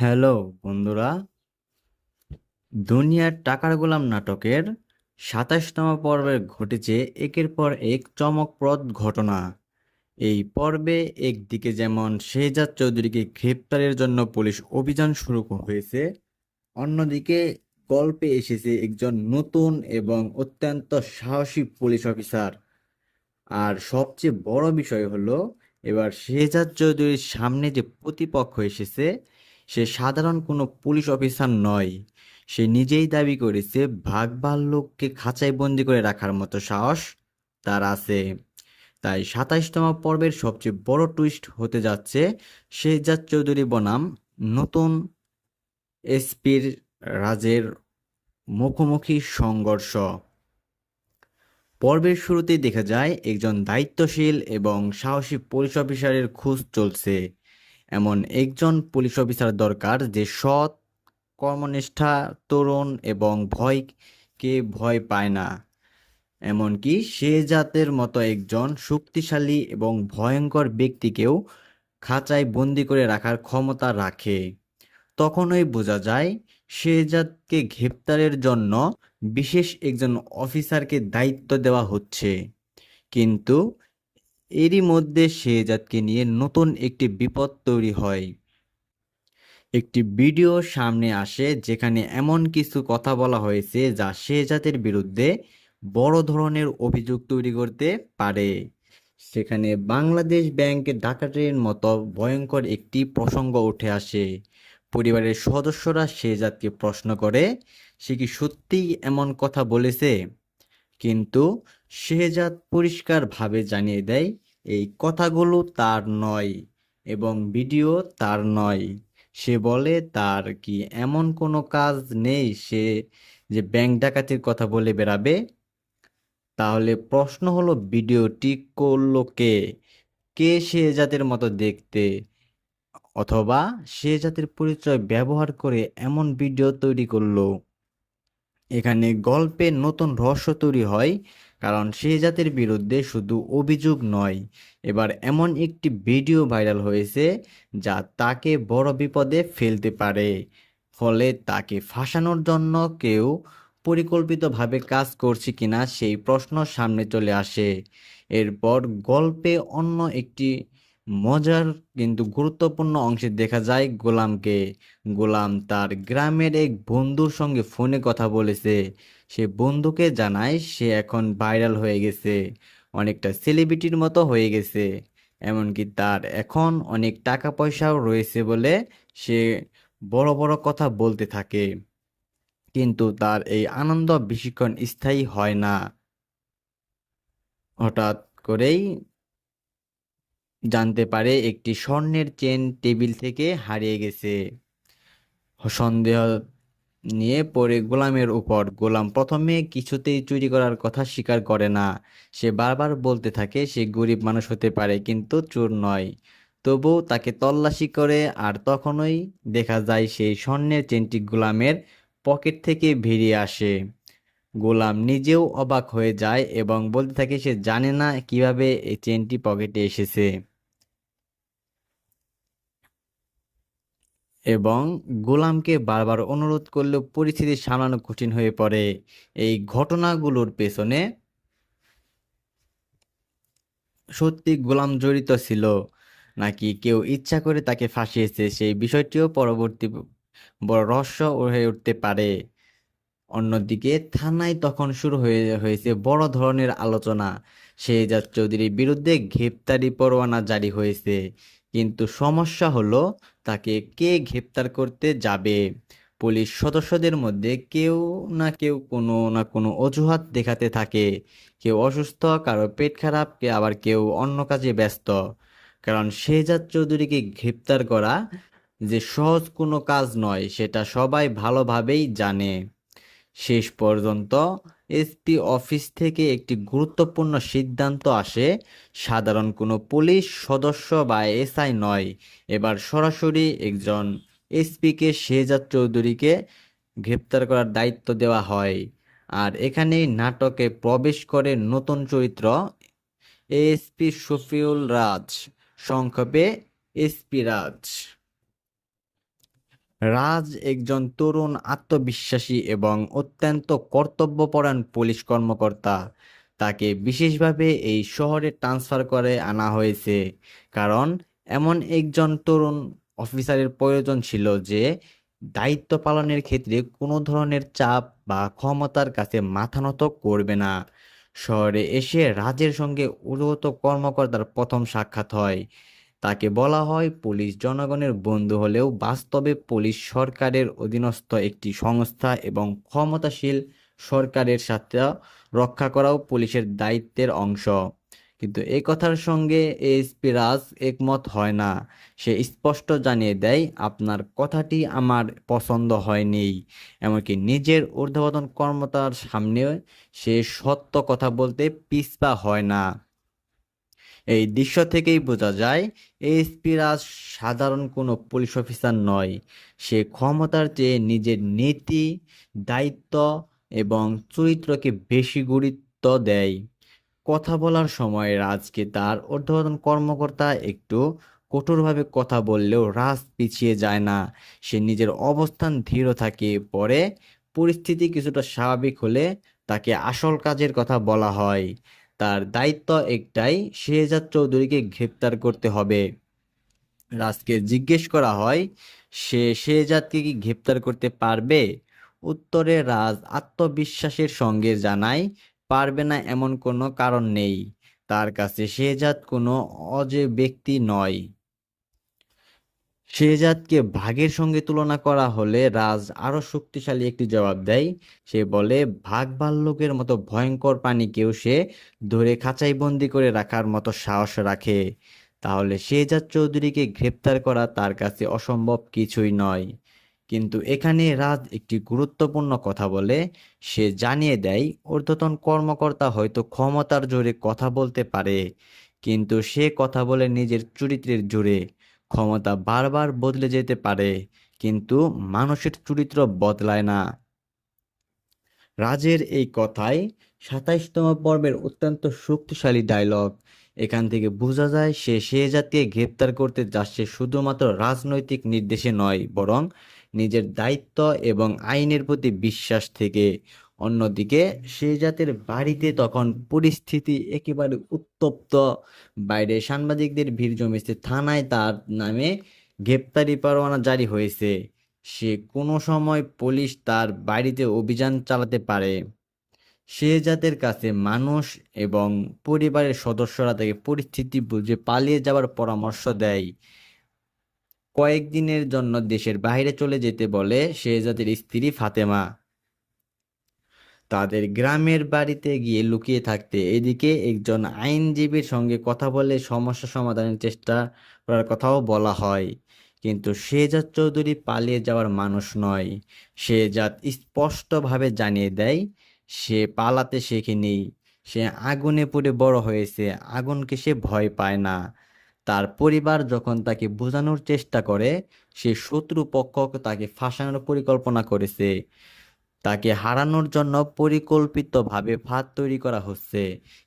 Hello বন্ধুরা, দুনিয়ার টাকার গোলাম নাটকের ২৭তম পর্বে ঘটেছে একের পর এক চমকপ্রদ ঘটনা। এই পর্বে একদিকে যেমন শেহজাদ চৌধুরীকে গ্রেপ্তারের জন্য পুলিশ অভিযান শুরু হয়েছে, অন্যদিকে গল্পে এসেছে একজন নতুন এবং অত্যন্ত সাহসী পুলিশ অফিসার। আর সবচেয়ে বড় বিষয় হলো, এবার শেহজাদ চৌধুরীর সামনে যে প্রতিপক্ষ এসেছে, সে সাধারণ কোনো পুলিশ অফিসার নয়। সে নিজেই দাবি করেছে বাঘ ভাল্লুককে খাঁচায় বন্দি করে রাখার মতো সাহস তার আছে। তাই ২৭তম পর্বের সবচেয়ে বড় টুইস্ট হতে যাচ্ছে শেহজাদ চৌধুরী বনাম নতুন এসপির রাজের মুখোমুখি সংঘর্ষ। পর্বের শুরুতেই দেখা যায় একজন দায়িত্বশীল এবং সাহসী পুলিশ অফিসারের খোঁজ চলছে। এমন একজন পুলিশ অফিসার দরকার যে সৎ, কর্মনিষ্ঠা, তরুণ এবং ভয়কে ভয় পায় না। এমনকি সে জাতের মতো একজন শক্তিশালী এবং ভয়ঙ্কর ব্যক্তিকেও খাঁচায় বন্দি করে রাখার ক্ষমতা রাখে। তখনই বোঝা যায় শেহজাদকে গ্রেপ্তারের জন্য বিশেষ একজন অফিসারকে দায়িত্ব দেওয়া হচ্ছে। কিন্তু এরই মধ্যে শেহজাদকে নিয়ে নতুন একটি বিপদ তৈরি হয়। একটি ভিডিও সামনে আসে যেখানে এমন কিছু কথা বলা হয়েছে যা শেহজাদের বিরুদ্ধে বড় ধরনের অভিযোগ তৈরি করতে পারে। সেখানে বাংলাদেশ ব্যাংক ডাকাতির মতো ভয়ঙ্কর একটি প্রসঙ্গ উঠে আসে। পরিবারের সদস্যরা শেহজাদকে প্রশ্ন করে, সে কি সত্যিই এমন কথা বলেছে? কিন্তু শেহজাদ পরিষ্কারভাবে জানিয়ে দেয় এই কথাগুলো তার নয় এবং ভিডিও তার নয়। সে বলে তার কি এমন কোনো কাজ নেই সে যে ব্যাংক ডাকাতির কথা বলে বেড়াবে। তাহলে প্রশ্ন হলো, ভিডিওটি করলো কে? কে শেহজাদের মতো দেখতে, অথবা শেহজাদের পরিচয় ব্যবহার করে এমন ভিডিও তৈরি করলো? এখানে গল্পে নতুন রহস্য তৈরি হয়, কারণ শেহজাদের বিরুদ্ধে শুধু অভিযোগ নয়, এবার এমন একটি ভিডিও ভাইরাল হয়েছে যা তাকে বড় বিপদে ফেলতে পারে। ফলে তাকে ফাঁসানোর জন্য কেউ পরিকল্পিতভাবে কাজ করছে কিনা সেই প্রশ্ন সামনে চলে আসে। এরপর গল্পে অন্য একটি মজার কিন্তু গুরুত্বপূর্ণ অংশে দেখা যায় গোলামকে। গোলাম তার গ্রামের এক বন্ধুর সঙ্গে ফোনে কথা বলেছে। সে বন্ধুকে জানায় সে এখন ভাইরাল হয়ে গেছে, অনেকটা সেলিব্রিটির মতো হয়ে গেছে। এমনকি তার এখন অনেক টাকা পয়সাও রয়েছে বলে সে বড় বড় কথা বলতে থাকে। কিন্তু তার এই আনন্দ বেশিক্ষণ স্থায়ী হয় না। হঠাৎ করেই জানতে পারে একটি স্বর্ণের চেন টেবিল থেকে হারিয়ে গেছে। সন্দেহ নিয়ে পড়ে গোলামের উপর। গোলাম প্রথমে কিছুতেই চুরি করার কথা স্বীকার করে না। সে বারবার বলতে থাকে সে গরিব মানুষ হতে পারে কিন্তু চোর নয়। তবুও তাকে তল্লাশি করে, আর তখনই দেখা যায় সেই স্বর্ণের চেনটি গোলামের পকেট থেকে বেরিয়ে আসে। গোলাম নিজেও অবাক হয়ে যায় এবং বলতে থাকে সে জানে না কিভাবে এই চেনটি পকেটে এসেছে। এবং গোলামকে বারবার অনুরোধ করলেও পরিস্থিতি সামলানো কঠিন হয়ে পড়ে। এই ঘটনাগুলোর পেছনে সত্যি গোলাম জড়িত ছিল নাকি কেউ ইচ্ছা করে তাকে ফাঁসিয়েছে, সেই বিষয়টিও পরবর্তী বড় রহস্য হয়ে উঠতে পারে। অন্যদিকে থানায় তখন শুরু হয়েছে বড় ধরনের আলোচনা। শেহজাদ চৌধুরীর বিরুদ্ধে গ্রেপ্তারি পরোয়ানা জারি হয়েছে, কিন্তু সমস্যা হলো তাকে কে গ্রেপ্তার করতে যাবে। পুলিশ সদস্যদের মধ্যে কেউ না কেউ কোনো না কোনো অজুহাত দেখাতে থাকে। কেউ অসুস্থ, কারো পেট খারাপ, আবার কেউ অন্য কাজে ব্যস্ত। কারণ শেহজাদ চৌধুরীকে গ্রেপ্তার করা যে সহজ কোনো কাজ নয় সেটা সবাই ভালোভাবেই জানে। শেষ পর্যন্ত এসপি অফিস থেকে একটি গুরুত্বপূর্ণ সিদ্ধান্ত আসে। সাধারণ কোনো পুলিশ সদস্য বা এসআই নয়, এবার সরাসরি একজন এসপিকে শেহজাদ চৌধুরীকে গ্রেপ্তার করার দায়িত্ব দেওয়া হয়। আর এখানেই নাটকে প্রবেশ করে নতুন চরিত্র, এএসপি শফিউল রাজ, সংক্ষেপে এসপি রাজ। রাজ একজন তরুণ, আত্মবিশ্বাসী এবং অত্যন্ত কর্তব্যপরায়ণ পুলিশ কর্মকর্তা। তাকে বিশেষভাবে এই শহরে ট্রান্সফার করে আনা হয়েছে কারণ এমন একজন তরুণ অফিসারের প্রয়োজন ছিল যে দায়িত্ব পালনের ক্ষেত্রে কোনো ধরনের চাপ বা ক্ষমতার কাছে মাথা নত করবে না। শহরে এসে রাজের সঙ্গে উন্নত কর্মকর্তার প্রথম সাক্ষাৎ হয়। তাকে বলা হয় পুলিশ জনগণের বন্ধু হলেও বাস্তবে পুলিশ সরকারের অধীনস্থ একটি সংস্থা এবং ক্ষমতাশীল সরকারের সাথে রক্ষা করাও পুলিশের দায়িত্বের অংশ। কিন্তু এই কথার সঙ্গে এএসপি রাজ একমত হয় না। সে স্পষ্ট জানিয়ে দেয়, আপনার কথাটি আমার পছন্দ হয়নি। এমনকি নিজের ঊর্ধ্বতন কর্মকর্তার সামনে সে সত্য কথা বলতে পিছপা হয় না। এই দৃশ্য থেকেই বোঝা যায় এএসপি রাজ সাধারণ কোনো পুলিশ অফিসার নয়। সে ক্ষমতার চেয়ে নিজের নীতি, দায়িত্ব এবং চরিত্রকে বেশি গুরুত্ব দেয়। কথা বলার সময় রাজকে তার ঊর্ধ্বতন কর্মকর্তা একটু কঠোরভাবে কথা বললেও রাজ পিছিয়ে যায় না। সে নিজের অবস্থান দৃঢ় থাকে। পরে পরিস্থিতি কিছুটা স্বাভাবিক হলে তাকে আসল কাজের কথা বলা হয়। তার দায়িত্ব একটাই, শেহজাদ চৌধুরীকে গ্রেপ্তার করতে হবে। রাজকে জিজ্ঞেস করা হয়, সে শেহজাদকে কি গ্রেপ্তার করতে পারবে? উত্তরে রাজ আত্মবিশ্বাসের সঙ্গে জানায়, পারবে না এমন কোনো কারণ নেই। তার কাছে শেহজাদ কোনো অজেয় ব্যক্তি নয়। শেহজাদকে বাঘের সঙ্গে তুলনা করা হলে রাজ আরো শক্তিশালী একটি জবাব দেয়। সে বলে, বাঘ ভাল্লুকের মতো ভয়ঙ্কর প্রাণীকেও সে ধরে খাঁচায় বন্দি করে রাখার মতো সাহস রাখে। তাহলে শেহজাদ চৌধুরীকে গ্রেপ্তার করা তার কাছে অসম্ভব কিছুই নয়। কিন্তু এখানে রাজ একটি গুরুত্বপূর্ণ কথা বলে। সে জানিয়ে দেয়, ঊর্ধ্বতন কর্মকর্তা হয়তো ক্ষমতার জোরে কথা বলতে পারে, কিন্তু সে কথা বলে নিজের চরিত্রের জোরে। ক্ষমতা বারবার বদলে যেতে পারে, কিন্তু মানুষের চরিত্র বদলায় না। রাজের এই কথাই ২৭তম পর্বের অত্যন্ত শক্তিশালী ডায়লগ। এখান থেকে বোঝা যায় সে শেহজাদকে গ্রেপ্তার করতে যাচ্ছে শুধুমাত্র রাজনৈতিক নির্দেশে নয়, বরং নিজের দায়িত্ব এবং আইনের প্রতি বিশ্বাস থেকে। অন্যদিকে শেহজাদের বাড়িতে তখন পরিস্থিতি একেবারে উত্তপ্ত। বাইরে সাংবাদিকদের ভিড় জমেছে, থানায় তার নামে গ্রেপ্তারি পরোয়ানা জারি হয়েছে। সে কোনো সময় পুলিশ তার বাড়িতে অভিযান চালাতে পারে। শেহজাদের কাছে মানুষ এবং পরিবারের সদস্যরা তাকে পরিস্থিতি বুঝে পালিয়ে যাওয়ার পরামর্শ দেয়। কয়েকদিনের জন্য দেশের বাইরে চলে যেতে বলে শেহজাদের স্ত্রী ফাতেমা, তাদের গ্রামের বাড়িতে গিয়ে লুকিয়ে থাকতে। এদিকে একজন আইনজীবীর সঙ্গে কথা বলে সমস্যা সমাধানের চেষ্টা করার কথাও বলা হয়। কিন্তু শেহজাদ চৌধুরী পালিয়ে যাওয়ার মানুষ নয়। শেহজাদ স্পষ্টভাবে জানিয়ে দেয়, সে পালাতে শেখেনি। সে আগুনে পুড়ে বড় হয়েছে, আগুনকে সে ভয় পায় না। তার পরিবার যখন তাকে বোঝানোর চেষ্টা করে সে শত্রুপক্ষ তাকে ফাঁসানোর পরিকল্পনা করেছে, তাকে হারানোর জন্য পরিকল্পিতভাবে ফাঁদ তৈরি করা হচ্ছে।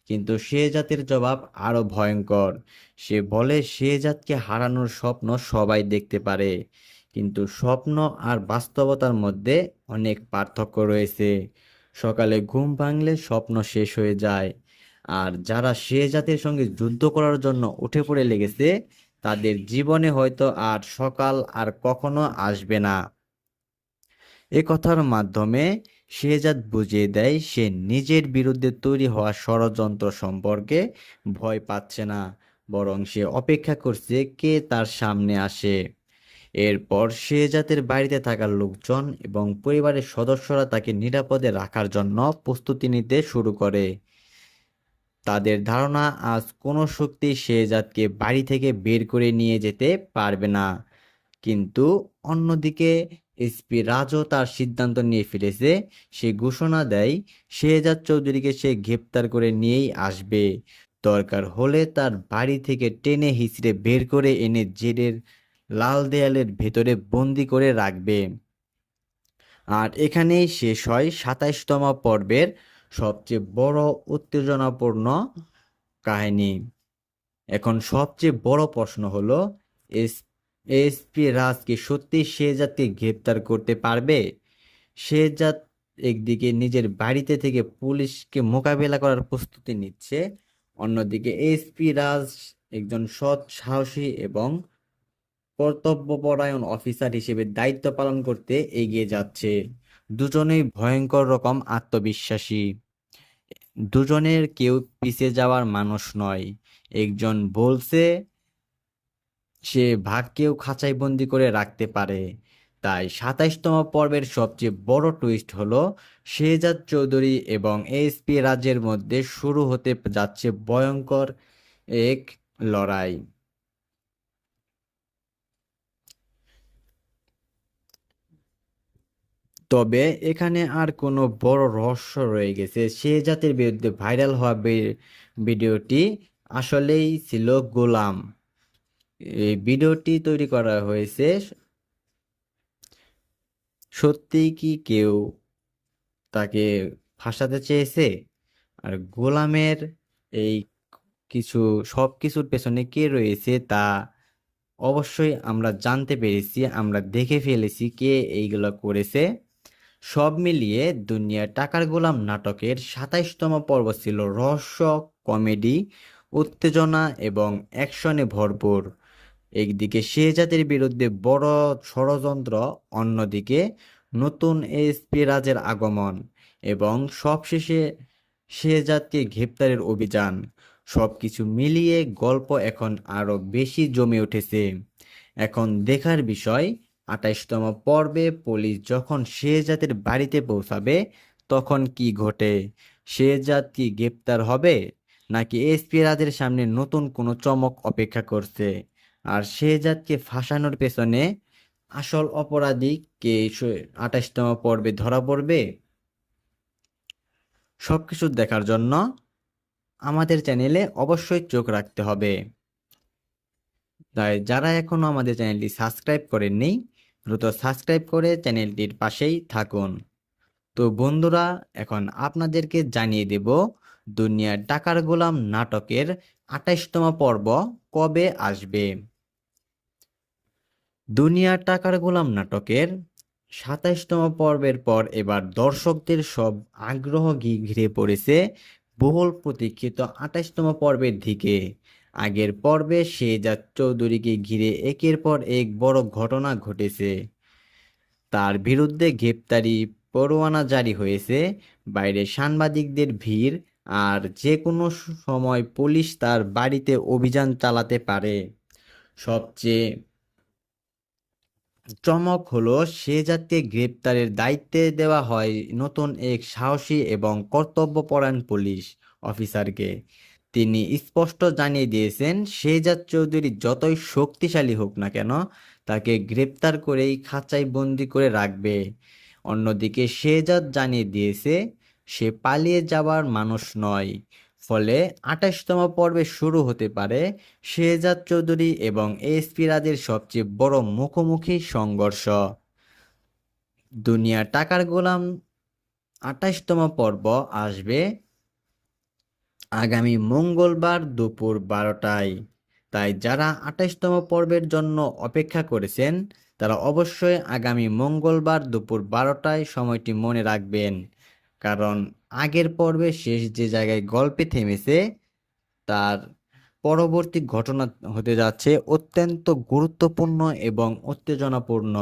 কিন্তু শেহজাদের জবাব আরো ভয়ঙ্কর। সে বলে, শেহজাদকে হারানোর স্বপ্ন সবাই দেখতে পারে, কিন্তু স্বপ্ন আর বাস্তবতার মধ্যে অনেক পার্থক্য রয়েছে। সকালে ঘুম ভাঙলে স্বপ্ন শেষ হয়ে যায়, আর যারা শেহজাদের সঙ্গে যুদ্ধ করার জন্য উঠে পড়ে লেগেছে তাদের জীবনে হয়তো আর সকাল আর কখনো আসবে না। এ কথার মাধ্যমে শেহজাদ বুঝিয়ে দেয় সে নিজের বিরুদ্ধে তৈরি হওয়া ষড়যন্ত্র সম্পর্কে ভয় পাচ্ছে না, বরং সে অপেক্ষা করছে কে তার সামনে আসে। এরপর শেহজাদের বাড়িতে থাকা লোকজন এবং পরিবারের সদস্যরা তাকে নিরাপদে রাখার জন্য প্রস্তুতি নিতে শুরু করে। তাদের ধারণা আজ কোনো শক্তি শেহজাদকে বাড়ি থেকে বের করে নিয়ে যেতে পারবে না। কিন্তু অন্যদিকে এসপি রাজও তার সিদ্ধান্ত নিয়ে ফেলেছে। সে ঘোষণা দেয়, শেহজাদ চৌধুরীকে সে গ্রেপ্তার করে নিয়েই আসবে। দরকার হলে তার বাড়ি থেকে টেনে হিঁচড়ে বের করে এনে জেলের লাল দেয়ালের ভেতরে বন্দি করে রাখবে। আর এখানেই শেষ হয় ২৭তম পর্বের সবচেয়ে বড় উত্তেজনাপূর্ণ কাহিনী। এখন সবচেয়ে বড় প্রশ্ন হলো, এসপি রাজ কি সত্যি শেহজাদকে গ্রেপ্তার করতে পারবে? শেহজাদ একদিকে নিজের বাড়িতে থেকে পুলিশকে মোকাবেলা করার প্রস্তুতি নিচ্ছে, অন্যদিকে এসপি রাজ একজন সৎ, সাহসী এবং কর্তব্যপরায়ণ অফিসার হিসেবে দায়িত্ব পালন করতে এগিয়ে যাচ্ছে। দুজনেই ভয়ঙ্কর রকম আত্মবিশ্বাসী। দুজনের কেউ পিছিয়ে যাওয়ার মানুষ নয়। একজন বলছে সে ভাগ্যকেও খাঁচায় বন্দি করে রাখতে পারে। তাই ২৭তম পর্বের সবচেয়ে বড় টুইস্ট হলো শেহজাদ চৌধুরী এবং এসপি রাজের মধ্যে শুরু হতে যাচ্ছে ভয়ঙ্কর এক লড়াই। তবে এখানে আর কোনো বড় রহস্য রয়ে গেছে। শেহজাদের বিরুদ্ধে ভাইরাল হওয়া ভিডিওটি আসলেই ছিল গোলাম। এই ভিডিওটি তৈরি করা হয়েছে, সত্যিই কি কেউ তাকে ফাঁসাতে চেয়েছে? আর গোলামের এই কিছু সব কিছুর পেছনে কে রয়েছে তা অবশ্যই আমরা জানতে পেরেছি, আমরা দেখে ফেলেছি কে এইগুলো করেছে। সব মিলিয়ে দুনিয়া টাকার গোলাম নাটকের ২৭তম পর্ব ছিল রহস্য, কমেডি, উত্তেজনা এবং অ্যাকশনে ভরপুর। একদিকে শেহজাদের বিরুদ্ধে বড় ষড়যন্ত্র, অন্যদিকে নতুন এসপি রাজের আগমন এবং সবশেষে শেহজাদকে গ্রেপ্তারের অভিযান। সবকিছু মিলিয়ে গল্প এখন আরো বেশি জমে উঠেছে। এখন দেখার বিষয়, ২৮তম পর্বে পুলিশ যখন শেহজাদের বাড়িতে পৌঁছাবে তখন কি ঘটে? শেহজাদ কি গ্রেপ্তার হবে, নাকি এসপি রাজের সামনে নতুন কোনো চমক অপেক্ষা করছে? আর শেহজাদকে ফাঁসানোর পেছনে আসল অপরাধী কে ২৮তম পর্বে ধরা পড়বে? সবকিছু দেখার জন্য আমাদের চ্যানেলে অবশ্যই চোখ রাখতে হবে। তাই যারা এখনো আমাদের চ্যানেলটি সাবস্ক্রাইব করেননি, দ্রুত সাবস্ক্রাইব করে চ্যানেলটির পাশেই থাকুন। তো বন্ধুরা, এখন আপনাদেরকে জানিয়ে দেব দুনিয়ার টাকার গোলাম নাটকের ২৮তম পর্ব কবে আসবে। দুনিয়ার টাকার গোলাম নাটকের ২৭তম পর্বের পর এবার দর্শকদের সব আগ্রহ ঘিরে পড়েছে বহুল প্রতীক্ষিত ২৮তম পর্বের দিকে। আগের পর্বে শেহজাদ চৌধুরীকে ঘিরে একের পর এক বড় ঘটনা ঘটেছে। তার বিরুদ্ধে গ্রেপ্তারি পরোয়ানা জারি হয়েছে, বাইরে সাংবাদিকদের ভিড়, আর যে কোনো সময় পুলিশ তার বাড়িতে অভিযান চালাতে পারে। সবচেয়ে চমক হলো শেহজাদকে গ্রেপ্তারের দায়িত্বে দেওয়া হয় নতুন এক সাহসী এবং কর্তব্যপরায়ণ পুলিশ অফিসারকে। তিনি স্পষ্ট জানিয়ে দিয়েছেন শেহজাদ চৌধুরী যতই শক্তিশালী হোক না কেন তাকে গ্রেপ্তার করেই খাঁচায় বন্দি করে রাখবে। অন্যদিকে শেহজাদ জানিয়ে দিয়েছে সে পালিয়ে যাবার মানুষ নয়। ফলে ২৮তম পর্বে শুরু হতে পারে শেহজাদ চৌধুরী এবং এসপি রাজের সবচেয়ে বড় মুখোমুখি সংঘর্ষ। দুনিয়া টাকার গোলাম ২৮তম পর্ব আসবে আগামী মঙ্গলবার দুপুর ১২টায়। তাই যারা ২৮তম পর্বের জন্য অপেক্ষা করেছেন তারা অবশ্যই আগামী মঙ্গলবার দুপুর ১২টায় সময়টি মনে রাখবেন। কারণ আগের পর্বে শেষ যে জায়গায় গল্পে থেমেছে তার পরবর্তী ঘটনা হতে যাচ্ছে অত্যন্ত গুরুত্বপূর্ণ এবং উত্তেজনাপূর্ণ।